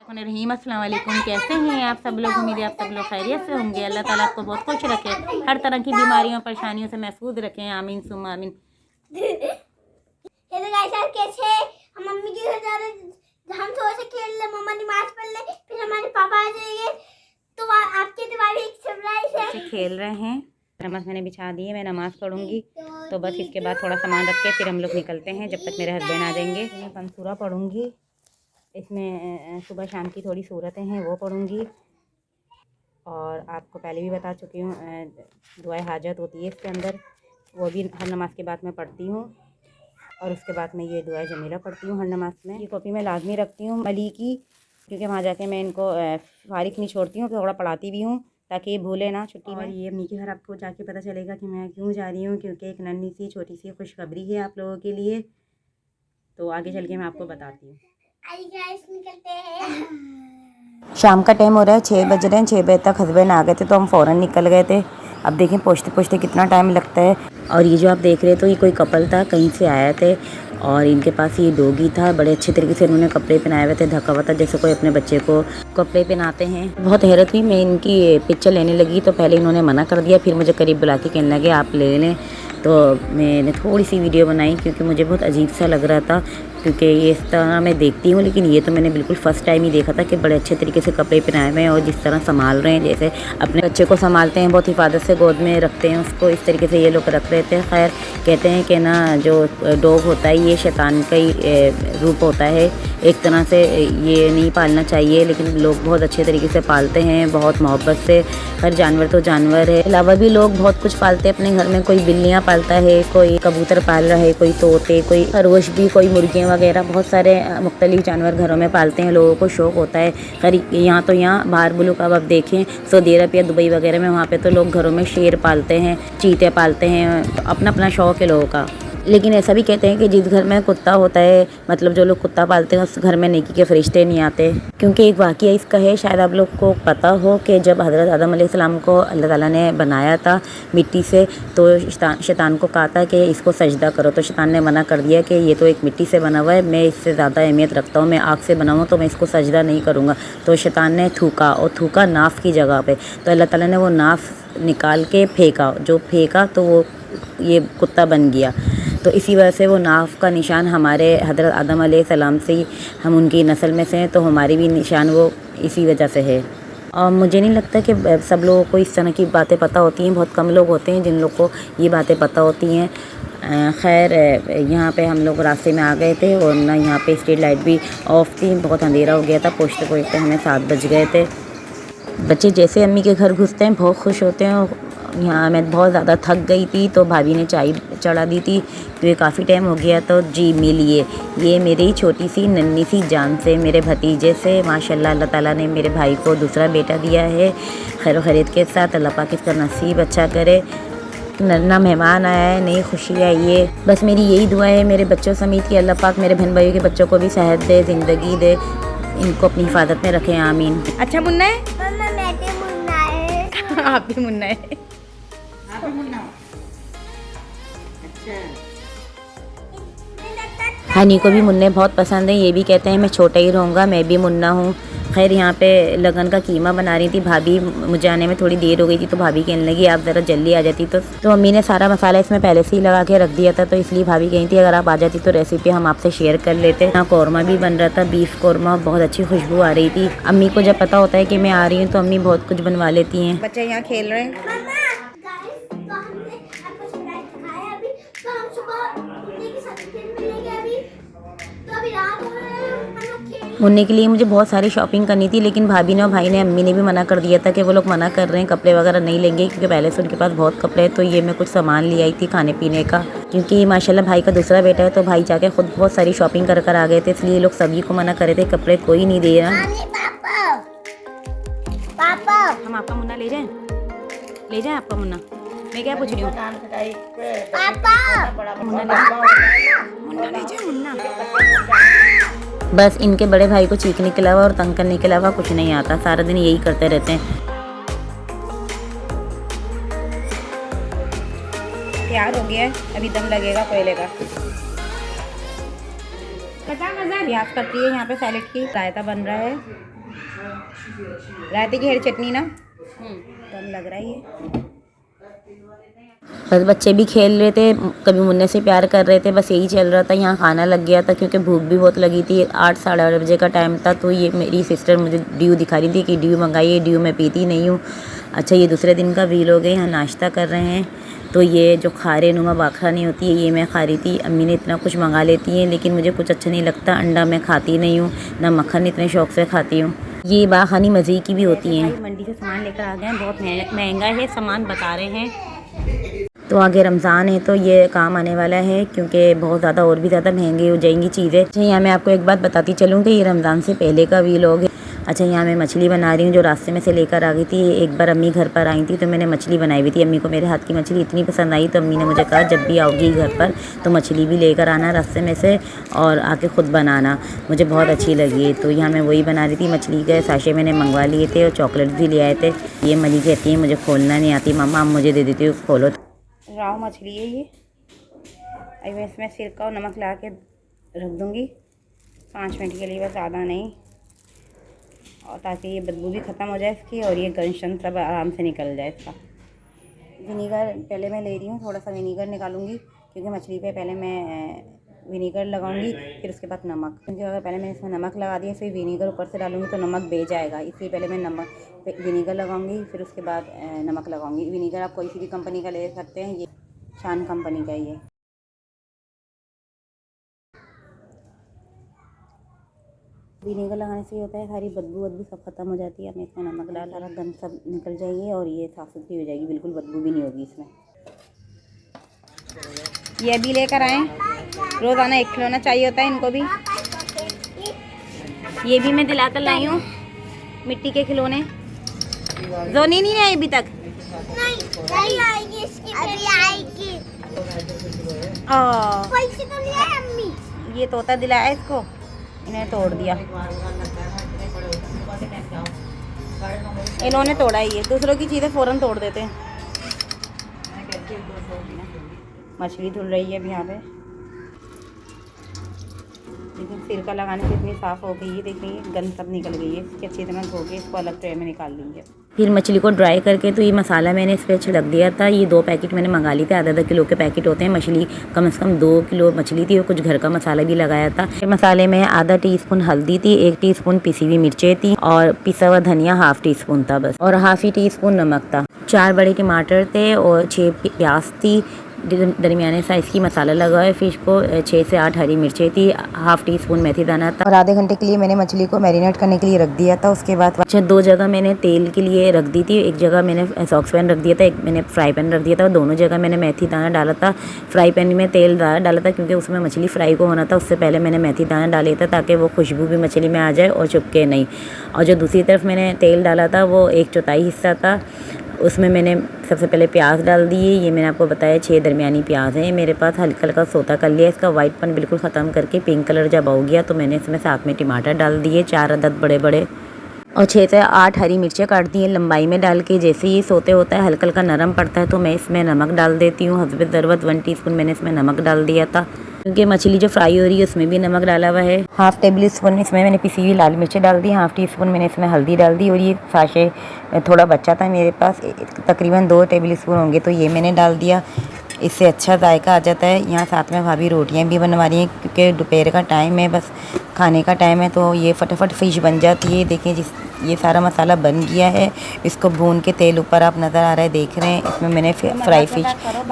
रहीम अस्सलाम वालेकुम। कैसे हैं आप सब लोग? उम्मीद है आप सब लोग खैरियत से होंगे। अल्लाह ताला आपको बहुत खुश रखे, हर तरह की बीमारियों परेशानियों से महफूज रखें। आमीन सुम आमीन। कैसे हम मम्मी के घर जा रहे, हम थोड़ा सा खेल ले, मम्मा नमाज पढ़ ले, फिर हमारे पापा आ जाएंगे तो आपके तुम्हारी एक सरप्राइज है। खेल रहे हैं, नमाज मैंने बिछा दी है, मैं नमाज पढ़ूंगी तो बस इसके बाद थोड़ा सामान रख के फिर हम लोग निकलते हैं, जब तक मेरे हस्बैंड आ जाएंगे। मैं पंसूरा पढ़ूंगी, इसमें सुबह शाम की थोड़ी सूरतें हैं वो पढ़ूंगी। और आपको पहले भी बता चुकी हूँ दुआए हाजत होती है इसके अंदर, वो भी हर नमाज के बाद मैं पढ़ती हूँ। और उसके बाद मैं ये दुआ जमीला पढ़ती हूँ हर नमाज में। ये कॉपी मैं लाजमी रखती हूँ मली की, क्योंकि वहाँ जाके मैं इनको फारिग नहीं छोड़ती हूँ, थोड़ा पढ़ाती भी हूँ ताकि ये भूले ना छुट्टी में। ये अम्मी के घर आपको जाके पता चलेगा कि मैं क्यों जा रही हूँ, क्योंकि एक नन्ही सी छोटी सी खुशखबरी है आप लोगों के लिए, तो आगे चल के मैं आपको बताती हूँ। निकलते हैं। शाम का टाइम हो रहा है, 6 बज रहे हैं। 6 बजे तक हस्बैंड आ गए थे तो हम फ़ौरन निकल गए थे। अब देखें पहुँचते पहुँचते कितना टाइम लगता है। और ये जो आप देख रहे हो तो ये कोई कपल था, कहीं से आया थे और इनके पास ये डॉगी था। बड़े अच्छे तरीके से इन्होंने कपड़े पहनाए हुए थे, ढका हुआ था जैसे कोई अपने बच्चे को कपड़े पहनाते हैं। बहुत हैरत हुई, मैं इनकी पिक्चर लेने लगी तो पहले इन्होंने मना कर दिया, फिर मुझे करीब बुला के कहने लगे आप ले लें। तो मैंने थोड़ी सी वीडियो बनाई क्योंकि मुझे बहुत अजीब सा लग रहा था, क्योंकि ये इस तरह मैं देखती हूँ, लेकिन ये तो मैंने बिल्कुल फ़र्स्ट टाइम ही देखा था कि बड़े अच्छे तरीके से कपड़े पहनाए हुए हैं और जिस तरह संभाल रहे हैं जैसे अपने बच्चे को संभालते हैं, बहुत हिफाजत से गोद में रखते हैं उसको, इस तरीके से ये लोग रख रहे थे। खैर कहते हैं कि ना जो डॉग होता है ये शैतान का ही रूप होता है, एक तरह से ये नहीं पालना चाहिए, लेकिन लोग बहुत अच्छे तरीके से पालते हैं, बहुत मोहब्बत से। हर जानवर तो जानवर है, अलावा भी लोग बहुत कुछ पालते हैं अपने घर में। कोई बिल्लियाँ पालता है, कोई कबूतर पाल रहा है, कोई तोते, कोई खरगोश भी, कोई मुर्गियाँ वगैरह, बहुत सारे मुख्तलिफ जानवर घरों में पालते हैं। लोगों को शौक़ होता है। खैर यहाँ तो यहाँ बाहर मुल्क अब आप देखें सऊदी अरब या दुबई वगैरह में, वहाँ पे तो लोग घरों में शेर पालते हैं, चीते पालते हैं, तो अपना अपना शौक़ है लोगों का। लेकिन ऐसा भी कहते हैं कि जिस घर में कुत्ता होता है, मतलब जो लोग कुत्ता पालते हैं उस घर में नेकी के फरिश्ते नहीं आते। क्योंकि एक वाक़या इसका है, शायद आप लोग को पता हो कि जब हज़रत आदम अलैहिस्सलाम को अल्लाह ताला ने बनाया था मिट्टी से, तो शैतान को कहा था कि इसको सजदा करो, तो शैतान ने मना कर दिया कि ये तो एक मिट्टी से बना हुआ है, मैं इससे ज़्यादा अहमियत रखता हूँ, मैं आग से बना हुआ तो मैं इसको सजदा नहीं करूँगा। तो शैतान ने थूका, और थूका नाफ की जगह पर, तो अल्लाह ताला ने वो नाफ निकाल के फेंका, जो फेंका तो वो ये कुत्ता बन गया। तो इसी वजह से वो नाफ का निशान हमारे हज़रत आदम अलैहिस्सलाम से ही, हम उनकी नस्ल में से हैं, तो हमारी भी निशान वो इसी वजह से है। और मुझे नहीं लगता कि सब लोगों को इस तरह की बातें पता होती हैं, बहुत कम लोग होते हैं जिन लोग को ये बातें पता होती हैं। खैर यहाँ पे हम लोग रास्ते में आ गए थे और ना यहाँ पे स्ट्रीट लाइट भी ऑफ थी, बहुत अंधेरा हो गया था, पहुँचते पहुँचते हमें 7 बज गए थे। बच्चे जैसे अम्मी के घर घुसते हैं बहुत खुश होते हैं। यहाँ मैं बहुत ज़्यादा थक गई थी तो भाभी ने चाय चढ़ा दी थी, तो ये काफ़ी टाइम हो गया, तो जी मिलिए, ये मेरी छोटी सी नन्ही सी जान से, मेरे भतीजे से माशाल्लाह अल्लाह ताला ने मेरे भाई को दूसरा बेटा दिया है खैर खैरियत के साथ। अल्लाह पाक इसका नसीब अच्छा करे। नन्हा मेहमान आया है, नई खुशी आई है। बस मेरी यही दुआ है मेरे बच्चों समेत कि अल्लाह पाक मेरे बहन भाइयों के बच्चों को भी सेहत दे, ज़िंदगी दे, इनको अपनी हिफाजत में रखें, आमीन। अच्छा मुन्ना है, आप भी मुन्ना है। हनी को भी मुन्ने बहुत पसंद है, ये भी कहते हैं मैं छोटा ही रहूँगा, मैं भी मुन्ना हूँ। खैर यहाँ पे लगन का कीमा बना रही थी भाभी, मुझे आने में थोड़ी देर हो गई थी तो भाभी कहने लगी आप ज़रा जल्दी आ जाती, तो मम्मी ने सारा मसाला इसमें पहले से ही लगा के रख दिया था, तो इसलिए भाभी कही थी अगर आप आ जाती तो रेसिपी हम आपसे शेयर कर लेते। यहाँ कौरमा भी बन रहा था, बीफ कौरमा, बहुत अच्छी खुशबू आ रही थी। अम्मी को जब पता होता है कि मैं आ रही हूँ तो अम्मी बहुत कुछ बनवा लेती हैं। बच्चे यहाँ खेल रहे हैं। मुन्ने के लिए मुझे बहुत सारी शॉपिंग करनी थी, लेकिन भाभी ने और भाई ने, अम्मी ने भी मना कर दिया था कि वो लोग मना कर रहे हैं, कपड़े वगैरह नहीं लेंगे, क्योंकि पहले से उनके पास बहुत कपड़े हैं। तो ये मैं कुछ सामान ले आई थी खाने पीने का, क्योंकि माशाल्लाह भाई का दूसरा बेटा है तो भाई जाके खुद बहुत सारी शॉपिंग कर आ गए थे, इसलिए लोग सभी को मना कर रहे थे, कपड़े कोई नहीं दे रहा। हम आपका मुन्ना ले जाएं? ले जाएं आपका मुन्ना? मैं क्या पूछ रही हूँ? मुन्ना ले जाए, मुन्ना। बस इनके बड़े भाई को चीखने के अलावा और तंग करने के अलावा कुछ नहीं आता, सारा दिन यही करते रहते हैं। तैयार हो गया है, अभी दम लगेगा कोयले का। प्याज करती है यहाँ पे, सैलेड की रायता बन रहा है। रायते की हरी चटनी ना कम लग रहा है ये। बस बच्चे भी खेल रहे थे, कभी मुन्ने से प्यार कर रहे थे, बस यही चल रहा था। यहाँ खाना लग गया था क्योंकि भूख भी बहुत लगी थी। 8 साढ़े 8 बजे का टाइम था। तो ये मेरी सिस्टर मुझे ड्यू दिखा रही थी कि ड्यू मंगाइए, ड्यू मैं पीती नहीं हूँ। अच्छा, ये दूसरे दिन का व्लॉग है। यहाँ नाश्ता कर रहे हैं। तो ये जो खारे नुमा बाखरा नहीं होती है, ये मैं खा रही थी। अम्मी ने इतना कुछ मंगा लेती हैं, लेकिन मुझे कुछ अच्छा नहीं लगता। अंडा मैं खाती नहीं हूँ, ना मक्खन इतने शौक से खाती हूँ। ये बाखानी मज़े की भी होती हैं। मंडी से सामान लेकर आ गए हैं, बहुत महंगा है सामान बता रहे हैं। तो आगे रमज़ान है तो ये काम आने वाला है, क्योंकि बहुत ज़्यादा और भी ज़्यादा महंगी हो जाएंगी चीज़ें। अच्छा, यहाँ मैं आपको एक बात बताती चलूँ कि ये रमज़ान से पहले का व्लॉग है। अच्छा, यहाँ मैं मछली बना रही हूँ जो रास्ते में से लेकर आ गई थी। एक बार अम्मी घर पर आई थी तो मैंने मछली बनाई हुई थी। अम्मी को मेरे हाथ की मछली इतनी पसंद आई तो अम्मी ने मुझे कहा जब भी आओगी घर पर तो मछली भी लेकर आना रास्ते में से और आके ख़ुद बनाना। मुझे बहुत अच्छी लगी। तो यहाँ मैं वही बना रही थी। मछली के साशे मैंने मंगवा लिए थे और चॉकलेट भी ले आए थे। ये मली कहती है मुझे खोलना नहीं आती, मम्मा आप मुझे दे देती हो, खोलो। राव मछली है ये। अभी मैं इसमें सिरका और नमक ला के रख दूँगी 5 मिनट के लिए, बस ज़्यादा नहीं, और ताकि ये बदबू भी ख़त्म हो जाए इसकी और ये गंशन सब आराम से निकल जाए इसका। विनीगर पहले मैं ले रही हूँ, थोड़ा सा विनीगर निकालूंगी क्योंकि मछली पे पहले मैं विनीगर लगाऊंगी, फिर उसके बाद नमक, क्योंकि अगर पहले मैंने इसमें नमक लगा दिया फिर विनीगर ऊपर से डालूंगी तो नमक बह जाएगा। इसलिए पहले मैं विनीगर लगाऊंगी, फिर उसके बाद नमक लगाऊंगी। विनीगर आप कोई सी भी कंपनी का ले सकते हैं, ये शान कंपनी का ये। विनेगर लगाने से ये होता है सारी बदबू सब ख़त्म हो जाती है। मैं इसमें नमक डाल सारा गंद सब निकल जाएगी और ये साफ़ सुथरी हो जाएगी, बिल्कुल बदबू भी नहीं होगी इसमें। ये भी लेकर आएँ, रोज़ाना 1 खिलौना चाहिए होता है इनको भी। ये भी मैं दिला कर लाई हूँ मिट्टी के खिलौने। जोनी नहीं आई अभी तक, नहीं आएगी, इसकी अभी आएगी। पैसे तो लिए अम्मी, ये तोता दिलाया इसको, इन्हें तोड़ दिया। इन्होंने तोड़ा ही है, दूसरों की चीज़ें फ़ौरन तोड़ देते हैं। मछली धुल रही है अभी यहाँ पे, लेकिन सिरका लगाने से इतनी साफ़ हो गई है, देखिए गंद सब निकल गई है। इसकी अच्छी तरह धो के इसको अलग ट्रे में निकाल लेंगे। फिर मछली को ड्राई करके तो ये मसाला मैंने इस पर छिड़क दिया था। ये 2 पैकेट मैंने मंगा लिए थे, आधा किलो के पैकेट होते हैं। मछली कम से कम 2 किलो मछली थी और कुछ घर का मसाला भी लगाया था। मसाले में आधा टीस्पून हल्दी थी, 1 टीस्पून पिसी हुई मिर्चें थी और पिसा हुआ धनिया 1/2 टीस्पून था बस, और 1/2 टीस्पून नमक था। 4 बड़े टमाटर थे और 6 प्याज थी, दरमियाने साइज़ की मसाला लगा है। फिश को 6 से 8 हरी मिर्चें थी, 1/2 टीस्पून मेथी दाना था, और आधे घंटे के लिए मैंने मछली को मैरिनेट करने के लिए रख दिया था। उसके बाद 2 जगह मैंने तेल के लिए रख दी थी, एक जगह मैंने सॉस पैन रख दिया था, एक मैंने फ्राई पैन रख दिया था, और दोनों जगह मैंने मेथी दाना डाला था। फ्राई पैन में तेल डाला था क्योंकि उसमें मछली फ्राई को होना था, उससे पहले मैंने मेथी दाना डाले था ताकि वो खुशबू भी मछली में आ जाए और चुपके नहीं। और जो दूसरी तरफ मैंने तेल डाला था वो 1/4 हिस्सा था, उसमें मैंने सबसे पहले प्याज डाल दिए। ये मैंने आपको बताया 6 दरमियानी प्याज हैं मेरे पास। हल्का हल्का सोता कर लिया, इसका वाइटपन बिल्कुल ख़त्म करके पिंक कलर जब हो गया तो मैंने इसमें साथ में टमाटर डाल दिए, 4 अदद बड़े बड़े, और 6 से 8 हरी मिर्चें काट दी हैं लंबाई में डाल के। जैसे ही सोते होता है हल्का हल्का नरम पड़ता है तो मैं इसमें नमक डाल देती हूँ। हस्बे ज़रूरत 1 टीस्पून मैंने इसमें नमक डाल दिया था, क्योंकि मछली जो फ्राई हो रही है उसमें भी नमक डाला हुआ है। 1/2 टेबल स्पून इसमें मैंने पिसी हुई लाल मिर्चें डाल दी, 1/2 टीस्पून मैंने इसमें हल्दी डाल दी, और ये साशे थोड़ा बच्चा था मेरे पास, तकरीबन 2 टेबल स्पून होंगे तो ये मैंने डाल दिया। इससे अच्छा जायका आ जाता है। यहाँ साथ में भाभी रोटियाँ भी बनवा रही हैं क्योंकि दोपहर का टाइम है, बस खाने का टाइम है, तो ये फटाफट फ़िश बन जाती है। देखिए ये सारा मसाला बन गया है, इसको भून के तेल ऊपर आप नज़र आ रहा है, देख रहे हैं। इसमें मैंने फ्राई फ़िश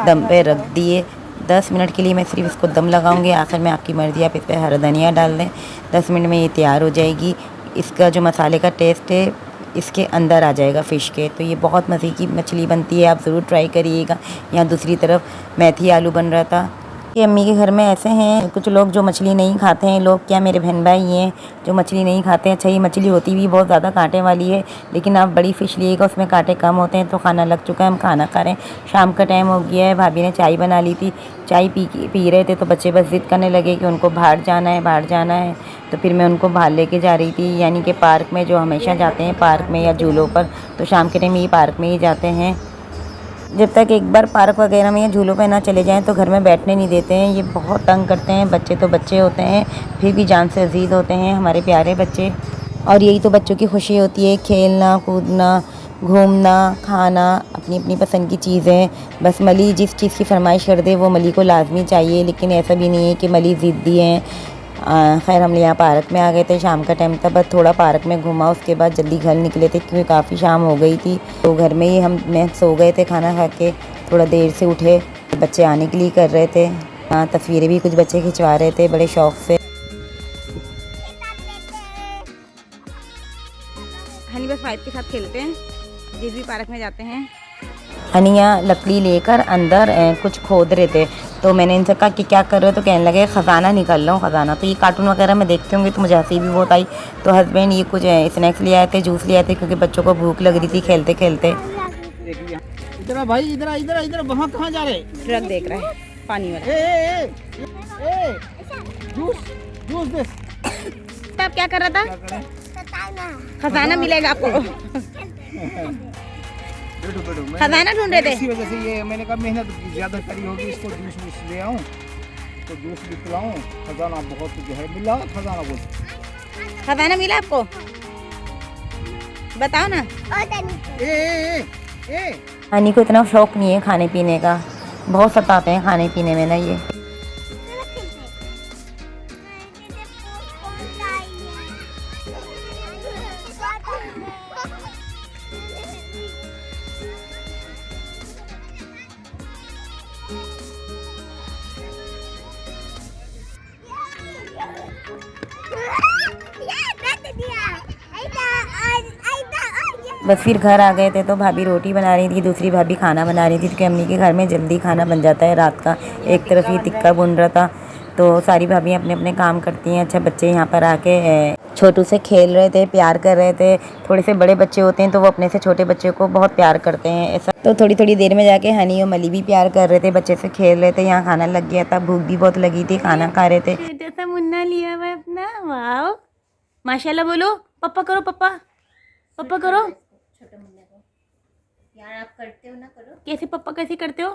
दम पे रख दिए। 10 मिनट के लिए मैं सिर्फ इसको दम लगाऊंगी। आखिर में आपकी मर्ज़ी, आप इस पर हरा धनिया डाल दें। 10 मिनट में ये तैयार हो जाएगी। इसका जो मसाले का टेस्ट है इसके अंदर आ जाएगा फ़िश के, तो ये बहुत मज़े की मछली बनती है, आप ज़रूर ट्राई करिएगा। यहाँ दूसरी तरफ मेथी आलू बन रहा था। कि अम्मी के घर में ऐसे हैं कुछ लोग जो मछली नहीं खाते हैं। लोग क्या, मेरे बहन भाई हैं जो मछली नहीं खाते हैं। अच्छा, ये मछली होती भी बहुत ज़्यादा कांटे वाली है, लेकिन आप बड़ी फ़िश लिएगा उसमें कांटे कम होते हैं। तो खाना लग चुका है, हम खाना खा रहे हैं। शाम का टाइम हो गया है, भाभी ने चाय बना ली थी, चाय पी रहे थे तो बच्चे बस ज़िद करने लगे कि उनको बाहर जाना है। तो फिर मैं उनको बाहर लेके जा रही थी, यानी कि पार्क में, जो हमेशा जाते हैं पार्क में या झूलों पर, तो शाम के टाइम ये पार्क में ही जाते हैं। जब तक एक बार पार्क वगैरह में या झूलों पे ना चले जाएं तो घर में बैठने नहीं देते हैं। ये बहुत तंग करते हैं। बच्चे तो बच्चे होते हैं, फिर भी जान से अजीज़ होते हैं हमारे प्यारे बच्चे। और यही तो बच्चों की खुशी होती है, खेलना कूदना, घूमना, खाना, अपनी अपनी पसंद की चीज़ें। बस मली जिस चीज़ की फरमाइश कर दे वो मली को लाजमी चाहिए, लेकिन ऐसा भी नहीं है कि मली ज़िद्दी हैं। खैर हम यहाँ पार्क में आ गए थे, शाम का टाइम था, बस थोड़ा पार्क में घूमा, उसके बाद जल्दी घर निकले थे क्योंकि काफ़ी शाम हो गई थी। तो घर में ही मैं सो गए थे खाना खा के, थोड़ा देर से उठे, बच्चे आने के लिए कर रहे थे। हाँ, तस्वीरें भी कुछ बच्चे खिंचवा रहे थे बड़े शौक़ से। हनी बस वाइफ के साथ खेलते हैं, जिस भी पार्क में जाते हैं। हनिया लकड़ी लेकर अंदर कुछ खोद रहे थे, तो मैंने इनसे कहा कि क्या कर रहे हो, तो कहने लगे ख़जाना निकाल रहा हूँ ख़जाना। तो ये कार्टून वगैरह में देखते होंगे तो मुझे हंसी भी बहुत आई। तो हस्बैंड ये कुछ स्नैक्स ले आए थे, जूस ले आए थे, क्योंकि बच्चों को भूख लग रही थी खेलते खेलते। इधर भाई, इधर इधर इधर, वहाँ कहाँ जा रहे? ट्रक देख रहा है पानी वाला। जूस जूस दे। तब क्या कर रहा था? खजाना मिलेगा आपको। खजाना ढूंढ रहे थे। इसी वजह से ये मैंने कहा मेहनत ज़्यादा करी होगी, इसको जूस वूस ले आऊँ तो जूस भी पिलाऊँ। खजाना बहुत कुछ है, मिला खजाना बोल। खजाना मिला आपको? बताओ ना। हनी को इतना शौक नहीं है खाने पीने का, बहुत सताते हैं खाने पीने में ना ये। बस फिर घर आ गए थे तो भाभी रोटी बना रही थी, दूसरी भाभी खाना बना रही थी, क्योंकि अम्मी के घर में जल्दी खाना बन जाता है रात का। एक तरफ ये टिक्का बुन रहा था, तो सारी भाभियाँ अपने अपने काम करती हैं। अच्छा, बच्चे यहाँ पर आके छोटू से खेल रहे थे, प्यार कर रहे थे। थोड़े से बड़े बच्चे होते हैं तो वो अपने से छोटे बच्चे को बहुत प्यार करते हैं, ऐसा। तो थोड़ी थोड़ी देर में जाके हनी और मली भी प्यार कर रहे थे, बच्चे से खेल रहे थे। यहाँ खाना लग गया था, भूख भी बहुत लगी थी, खाना खा रहे थे। जैसा मुन्ना लिया हुआ अपना, वाह माशाल्लाह। बोलो पप्पा करो, पप्पा पप्पा करो। यार आप करते हो ना, करो। कैसे पप्पा कैसे करते हो?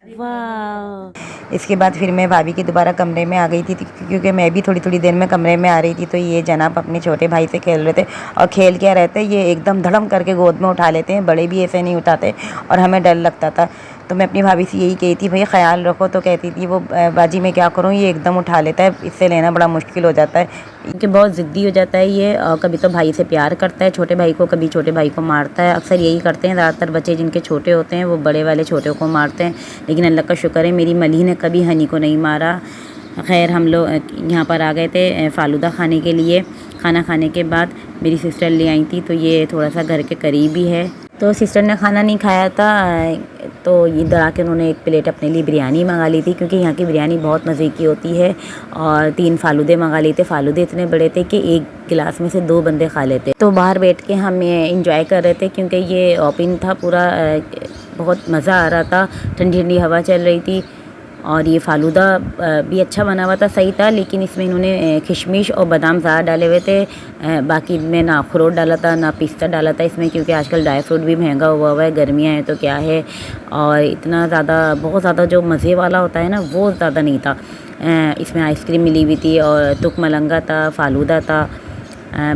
वाह। इसके बाद फिर मैं भाभी के दोबारा कमरे में आ गई थी, क्योंकि मैं भी थोड़ी थोड़ी देर में कमरे में आ रही थी। तो ये जनाब अपने छोटे भाई से खेल रहे थे, और खेल क्या रहते हैं, ये एकदम धड़म करके गोद में उठा लेते हैं, बड़े भी ऐसे नहीं उठाते, और हमें डर लगता था। तो मैं अपनी भाभी से यही कही थी, भाई ख्याल रखो। तो कहती थी वो, बाजी मैं क्या करूँ, ये एकदम उठा लेता है, इससे लेना बड़ा मुश्किल हो जाता है, क्योंकि बहुत ज़िद्दी हो जाता है ये। कभी तो भाई से प्यार करता है छोटे भाई को, कभी छोटे भाई को मारता है। अक्सर यही करते हैं ज़्यादातर बच्चे जिनके छोटे होते हैं, वो बड़े वाले छोटे को मारते हैं। लेकिन अल्लाह का शुक्र है मेरी मली ने कभी हनी को नहीं मारा। खैर हम लोग यहाँ पर आ गए थे फालूदा खाने के लिए। खाना खाने के बाद मेरी सिस्टर ले आई थी, तो ये थोड़ा सा घर के करीब ही है। तो सिस्टर ने खाना नहीं खाया था, तो इधर आके उन्होंने एक प्लेट अपने लिए बिरयानी मंगा ली थी, क्योंकि यहाँ की बिरयानी बहुत मज़े की होती है। और 3 फालूदे मंगा लिए थे। फालूदे इतने बड़े थे कि एक गिलास में से 2 बंदे खा लेते। तो बाहर बैठ के हम इंजॉय कर रहे थे, क्योंकि ये ओपन था पूरा, बहुत मज़ा आ रहा था, ठंडी ठंडी हवा चल रही थी। और ये फालूदा भी अच्छा बना हुआ था, सही था। लेकिन इसमें इन्होंने किशमिश और बादाम ज़्यादा डाले हुए थे, बाकी में ना अखरोट डाला था ना पिस्ता डाला था इसमें, क्योंकि आजकल ड्राई फ्रूट भी महंगा हुआ है, गर्मियाँ हैं तो क्या है। और इतना ज़्यादा, बहुत ज़्यादा जो मज़े वाला होता है ना, वो ज़्यादा नहीं था। इसमें आइसक्रीम मिली हुई थी, और तुक मलंगा था, फालूदा था।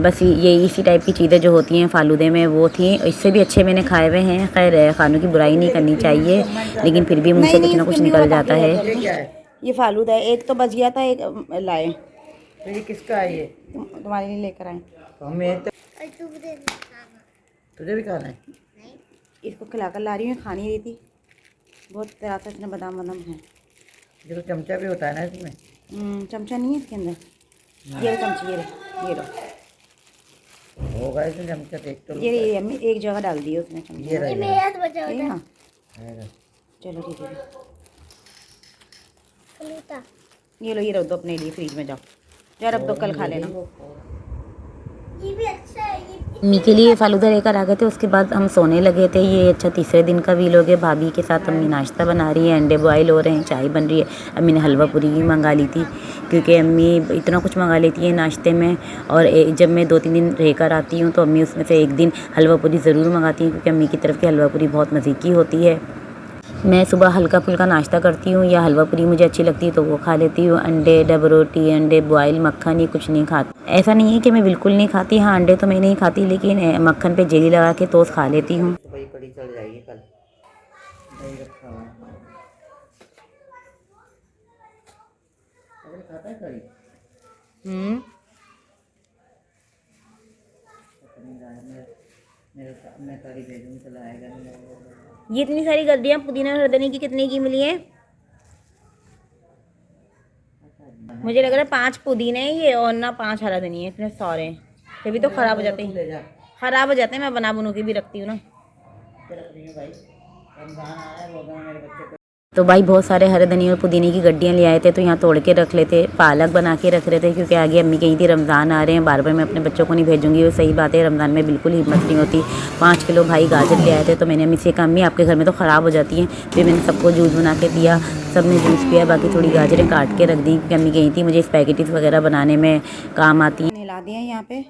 बस ये इसी टाइप की चीज़ें जो होती हैं फालूदे में वो थी। इससे भी अच्छे मैंने खाए हुए हैं। खैर खानों की बुराई नहीं करनी चाहिए, लेकिन फिर भी मुझसे कुछ ना कुछ निकल जाता है। ये फालूदा है, एक तो बच गया था, एक लाए। ये किसका है? ये तुम्हारे लिए लेकर आए। हमें तुझे भी खाना है? इसको खिलाकर ला रही हूँ, खा नहीं रही थी, बहुत तरह से इसमें बादाम वादाम है। ये तो चमचा भी होता है ना इसमें? चमचा नहीं है इसके अंदर, ये चमची, ये लो होगा इसमें चमचा, देख तो। ये अम्मी एक जगह डाल दी उसने चमचा। ये मेरा तो बचा ये होता ना, चलो ठीक है। है। ये लो, ये रख दो अपने लिए फ्रिज में, जाओ यार, अब तो कल खा लेना। ये भी अच्छा है, ये अम्मी के लिए फालूदा लेकर आ गए थे। उसके बाद हम सोने लगे थे। ये अच्छा तीसरे दिन का व्लॉग है। भाभी के साथ अम्मी नाश्ता बना रही है, अंडे बॉयल हो रहे हैं, चाय बन रही है। अम्मी ने हलवा पूरी भी मंगा ली थी, क्योंकि अम्मी इतना कुछ मंगा लेती है नाश्ते में। और जब मैं 2-3 दिन रहकर आती हूँ तो अम्मी उसमें से एक दिन हलवा पूरी ज़रूर मंगाती हैं, क्योंकि अम्मी की तरफ की हलवा पूरी बहुत मज़े की होती है। मैं सुबह हल्का फुल्का नाश्ता करती हूँ, या हलवा पूरी मुझे अच्छी लगती है तो वो खा लेती हूँ। अंडे, डब रोटी, अंडे बॉयल, मक्खन, ये कुछ नहीं खाती। ऐसा नहीं है कि मैं बिल्कुल नहीं खाती, हाँ अंडे तो मैं नहीं खाती, लेकिन मक्खन पे जेली लगा के टोस्ट खा लेती हूँ। तो भाई कड़ी चल जाएगी कल। दही रखा हुआ है। अगर खाता है कड़ी? मैं कड़ी भेजूँगी तो लाएगा नहीं। ये इतनी सारी गड्डियाँ पुदीना और हरदनी की कितने की मिली है? मुझे लग रहा है 5 पुदीने है ये और ना 5 हरा धनी है, इतने सारे हैं। फिर भी तो ख़राब हो जाते हैं, ख़राब हो जाते हैं। मैं बना बनू के भी रखती हूँ ना। तो भाई बहुत सारे हरे धनिया और पुदीने की गड्डियाँ ले आए थे, तो यहाँ तोड़ के रख लेते, पालक बना के रख रहे थे, क्योंकि आगे अम्मी कहीं थी रमज़ान आ रहे हैं, बार बार मैं अपने बच्चों को नहीं भेजूंगी। वो सही बात है, रमज़ान में बिल्कुल हिम्मत नहीं होती। 5 किलो भाई गाजर ले आए थे, तो मैंने अम्मी से कहा अम्मी आपके घर में तो ख़राब हो जाती हैं। फिर मैंने सबको जूस बना के दिया, सब ने जूस पिया, बाकी थोड़ी गाजरें काट के रख दी, क्योंकि अम्मी कहीं थी मुझे स्पैगेटीज़ वगैरह बनाने में काम आती हैं। नहला दिया यहाँ पे,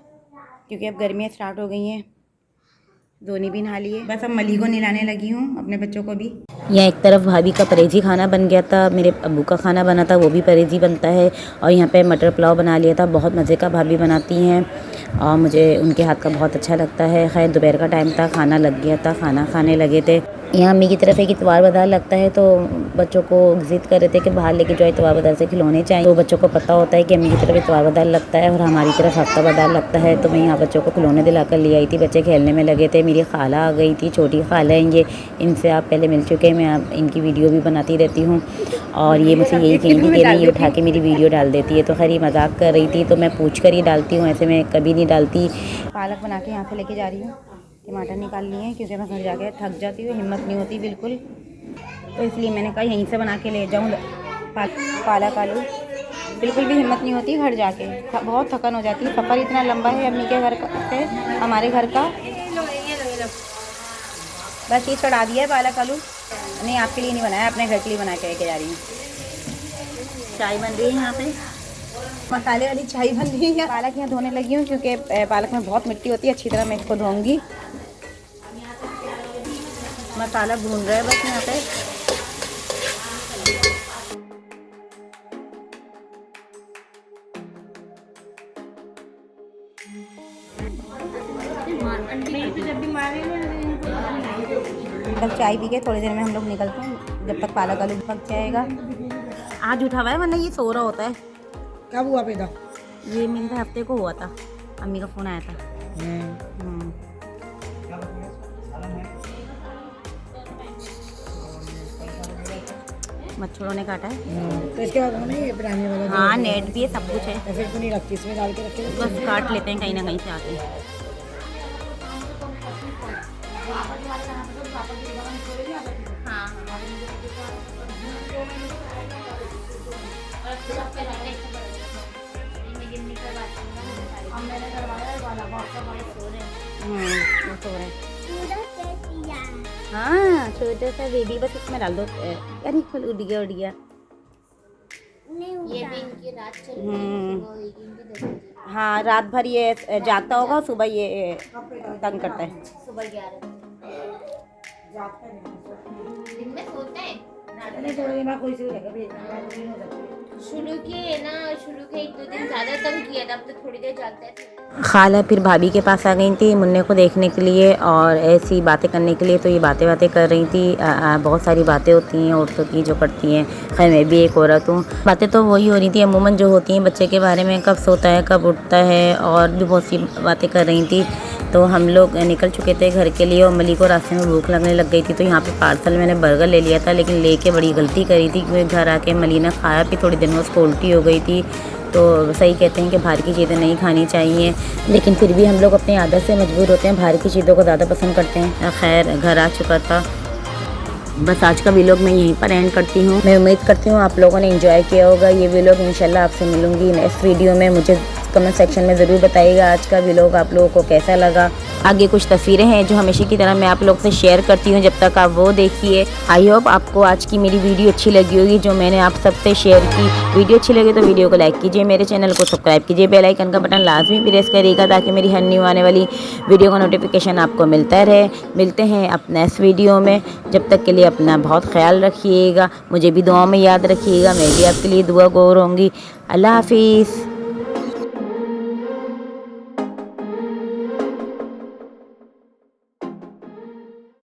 क्योंकि अब गर्मियाँ स्टार्ट हो गई हैं। धोनी भी नहा लिए, बस अब मली को नहलाने लगी हूँ, अपने बच्चों को भी। यहाँ एक तरफ भाभी का परहेजी खाना बन गया था, मेरे अब्बू का खाना बना था, वो भी परहेजी बनता है। और यहाँ पे मटर पुलाव बना लिया था, बहुत मज़े का भाभी बनाती हैं और मुझे उनके हाथ का बहुत अच्छा लगता है। खैर दोपहर का टाइम था, खाना लग गया था, खाना खाने लगे थे। यहाँ अम्मी की तरफ एक इतवार बाजार लगता है, तो बच्चों को जिद कर रहे थे कि बाहर लेके जाओ, इतवार बाजार से खिलौने चाहिए। तो बच्चों को पता होता है कि अम्मी की तरफ इतवार बाजार लगता है और हमारी तरफ हफ्ता बाजार लगता है। तो मैं यहाँ बच्चों को खिलौने दिलाकर ले आई थी, बच्चे खेलने में लगे थे। मेरी खाला आ गई थी, छोटी खाला हैं ये, इनसे आप पहले मिल चुके हैं, मैं इनकी वीडियो भी बनाती रहती हूँ। और ये मुझसे यही कही थी कि नहीं उठा के मेरी वीडियो डाल देती है, तो खैर ये मजाक कर रही थी, तो मैं पूछ कर ही डालती हूँ, ऐसे मैं कभी नहीं डालती। पालक बना के यहाँ से लेके जा रही हूँ, टमाटर निकाल लिए हैं, क्योंकि मैं घर जाके थक जाती हूँ, हिम्मत नहीं होती बिल्कुल, तो इसलिए मैंने कहा यहीं से बना के ले जाऊँ। पालक आलू बिल्कुल भी हिम्मत नहीं होती घर जाके, बहुत थकन हो जाती है। सफ़र इतना लंबा है अम्मी के घर से हमारे घर का। बस ये चढ़ा दिया है पालक आलू, नहीं आपके लिए नहीं बनाया, अपने घर के लिए बना के लेके जा रही हूँ। चाय बन रही है यहाँ पे, मसाले वाली चाय बन रही है। पालक यहाँ धोने लगी हूँ, क्योंकि पालक में बहुत मिट्टी होती है, अच्छी तरह मैं इसको धोऊंगी। मसाला भून रहा है बस यहाँ पे। जब चाय पी के थोड़ी देर में हम लोग निकलते हैं, जब तक पालक आलू पक जाएगा। आज उठा हुआ है, वरना ये सो रहा होता है। कब हुआ पैदा? ये मेरे हफ्ते को हुआ था, अम्मी का फ़ोन आया था। मच्छरों ने काटा है, तो इसके बाद नहीं बनाने वाला? हाँ नेट भी है, सब कुछ है, तो फिर तो नहीं रखती, इसमें डाल के रखते बस काट लेते हैं कहीं ना कहीं से आके। हाँ छोटा सा बेबी, बस इसमें डाल दो, यानी फुल उड़ गया ये भी इनकी रात चल हाँ रात भर ये जागता होगा, सुबह ये तंग करता है। सुबह 11 दिन में सोते हैं। शुरू के 1-2 दिन ज़्यादा तंग किया था, अब तो थोड़ी देर जागता है। खाला फिर भाभी के पास आ गई थी मुन्ने को देखने के लिए और ऐसी बातें करने के लिए, तो ये बातें कर रही थी। बहुत सारी बातें होती हैं औरतों की जो करती हैं, खैर मैं भी एक औरत हूँ। बातें तो वही हो रही थी अमूमन जो होती हैं बच्चे के बारे में, कब सोता है कब उठता है, और भी बहुत सी बातें कर रही थी। तो हम लोग निकल चुके थे घर के लिए और मली को रास्ते में भूख लगने लग गई थी, तो यहाँ पे पार्सल मैंने बर्गर ले लिया था, लेकिन लेके बड़ी गलती करी थी, क्योंकि घर आके मली ने खाया, फिर थोड़ी दिन में उसको उल्टी हो गई थी। तो सही कहते हैं कि बाहर की चीज़ें नहीं खानी चाहिए, लेकिन फिर भी हम लोग अपनी आदत से मजबूर होते हैं, बाहर की चीज़ों को ज़्यादा पसंद करते हैं। खैर घर आ चुका था, बस आज का व्लॉग मैं यहीं पर एंड करती हूँ। मैं उम्मीद करती हूँ आप लोगों ने एंजॉय किया होगा ये व्लॉग। इंशाल्लाह आपसे मिलूँगी नेक्स्ट वीडियो में। मुझे कमेंट सेक्शन में ज़रूर बताइएगा आज का व्लॉग आप लोगों को कैसा लगा। आगे कुछ तस्वीरें हैं जो हमेशा की तरह मैं आप लोग से शेयर करती हूँ, जब तक आप वो देखिए। आई होप आपको आज की मेरी वीडियो अच्छी लगी होगी जो मैंने आप सबसे शेयर की। वीडियो अच्छी लगी तो वीडियो को लाइक कीजिए, मेरे चैनल को सब्सक्राइब कीजिए, बेल आइकन का बटन लाजमी प्रेस करिएगा ताकि मेरी हर न्यू आने वाली वीडियो का नोटिफिकेशन आपको मिलता रहे। मिलते हैं अपने नेक्स्ट वीडियो में, जब तक के लिए अपना बहुत ख्याल रखिएगा, मुझे भी दुआ में याद रखिएगा, मैं भी आपके लिए दुआ गो रहूँगी। अल्लाह हाफिज़।